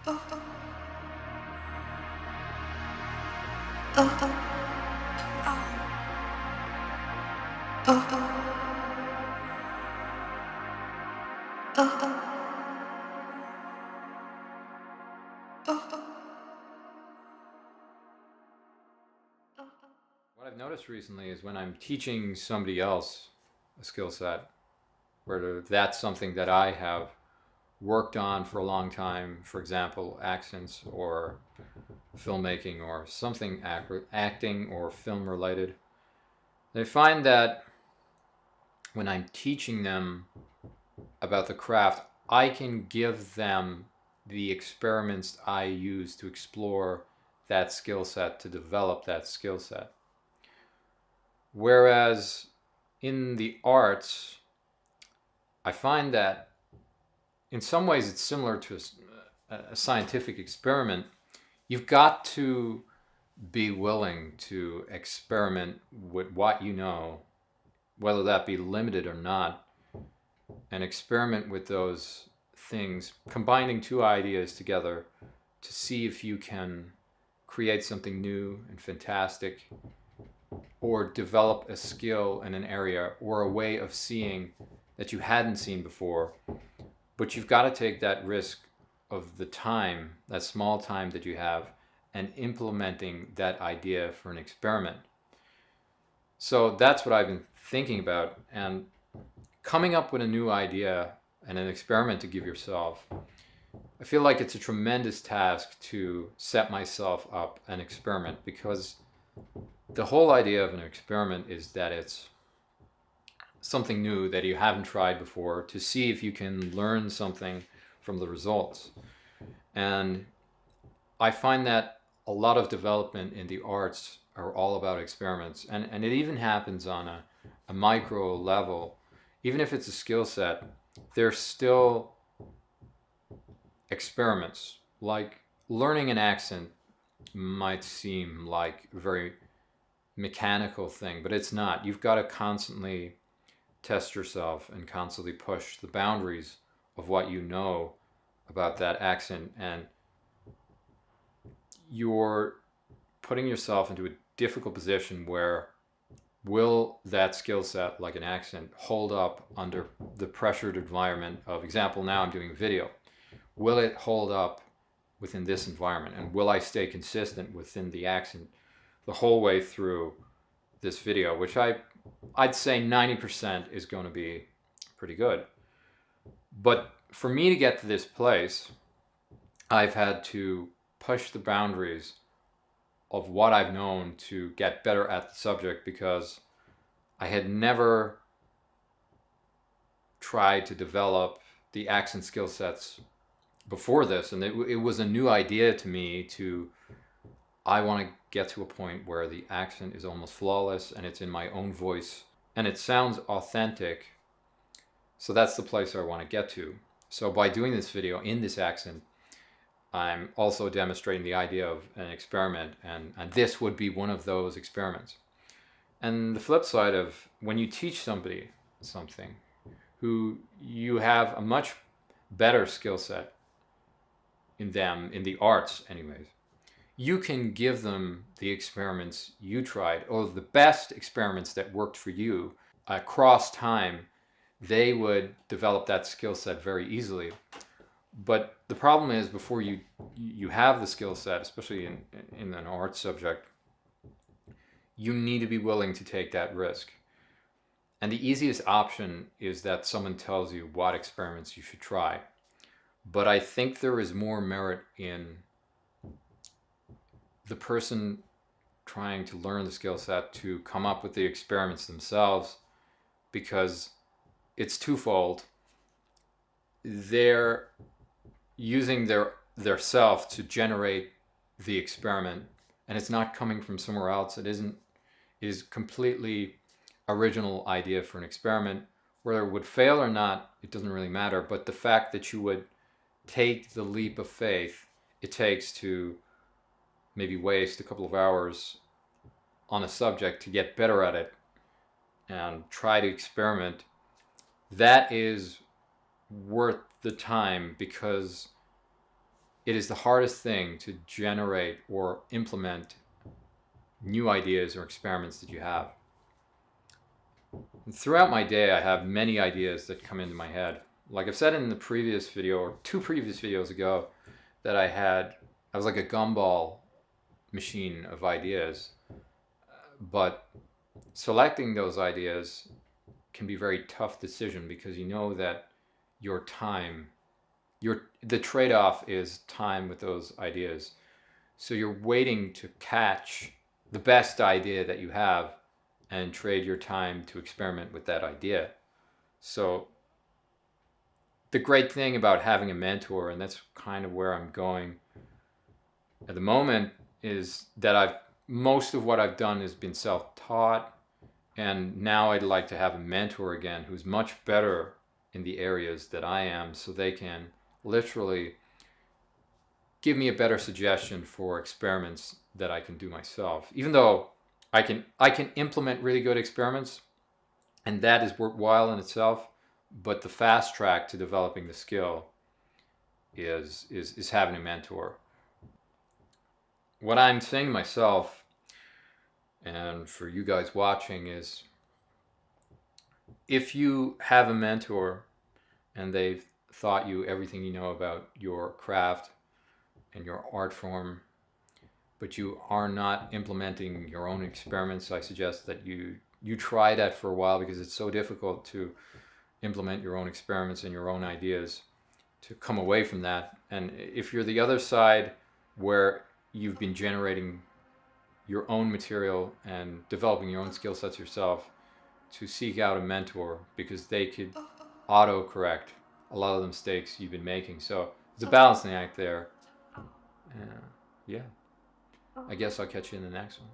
What I've noticed recently is when I'm teaching somebody else a skill set, where that's something that I have worked on for a long time, for example, accents or filmmaking or something acting or film related, they find that when I'm teaching them about the craft, I can give them the experiments I use to explore that skill set, to develop that skill set. Whereas in the arts, I find that in some ways it's similar to a scientific experiment. You've got to be willing to experiment with what you know, whether that be limited or not, and experiment with those things, combining two ideas together to see if you can create something new and fantastic, or develop a skill in an area or a way of seeing that you hadn't seen before. But you've got to take that risk of the time, that small time that you have, and implementing that idea for an experiment. So that's what I've been thinking about, and coming up with a new idea and an experiment to give yourself. I feel like it's a tremendous task to set myself up an experiment, because the whole idea of an experiment is that it's something new that you haven't tried before, to see if you can learn something from the results. And I find that a lot of development in the arts are all about experiments. And it even happens on a micro level. Even if it's a skill set, there's still experiments. Like learning an accent might seem like a very mechanical thing, but it's not. You've got to constantly test yourself and constantly push the boundaries of what you know about that accent, and you're putting yourself into a difficult position where will that skill set, like an accent, hold up under the pressured environment of, example, now I'm doing video. Will it hold up within this environment, and will I stay consistent within the accent the whole way through this video, which I'd say 90% is going to be pretty good. But for me to get to this place, I've had to push the boundaries of what I've known to get better at the subject, because I had never tried to develop the accent skill sets before this, and it was a new idea to me. I want to get to a point where the accent is almost flawless and it's in my own voice and it sounds authentic. So that's the place I want to get to. So by doing this video in this accent, I'm also demonstrating the idea of an experiment, and this would be one of those experiments. And the flip side of when you teach somebody something who you have a much better skill set in them, in the arts anyways, you can give them the experiments you tried, or the best experiments that worked for you across time. They would develop that skill set very easily. But the problem is, before you have the skill set, especially in an art subject, you need to be willing to take that risk. And the easiest option is that someone tells you what experiments you should try. But I think there is more merit in the person trying to learn the skill set to come up with the experiments themselves, because it's twofold. They're using their self to generate the experiment, and it's not coming from somewhere else. It is completely original idea for an experiment. Whether it would fail or not, it doesn't really matter. But the fact that you would take the leap of faith it takes to maybe waste a couple of hours on a subject to get better at it and try to experiment, that is worth the time, because it is the hardest thing to generate or implement new ideas or experiments that you have. And throughout my day, I have many ideas that come into my head. Like I've said in the previous video, or 2 previous videos ago, that I was like a gumball machine of ideas. But selecting those ideas can be a very tough decision, because you know that your time, the trade-off is time with those ideas. So you're waiting to catch the best idea that you have and trade your time to experiment with that idea. So the great thing about having a mentor, and that's kind of where I'm going at the moment, is that most of what I've done has been self-taught, and now I'd like to have a mentor again who's much better in the areas that I am, so they can literally give me a better suggestion for experiments that I can do myself. Even though I can implement really good experiments, and that is worthwhile in itself, but the fast track to developing the skill is having a mentor. What I'm saying to myself, and for you guys watching, is if you have a mentor and they've taught you everything you know about your craft and your art form, but you are not implementing your own experiments, I suggest that you try that for a while, because it's so difficult to implement your own experiments and your own ideas, to come away from that. And if you're the other side, where you've been generating your own material and developing your own skill sets yourself, to seek out a mentor, because they could auto-correct a lot of the mistakes you've been making. So it's a balancing act there. Yeah. I guess I'll catch you in the next one.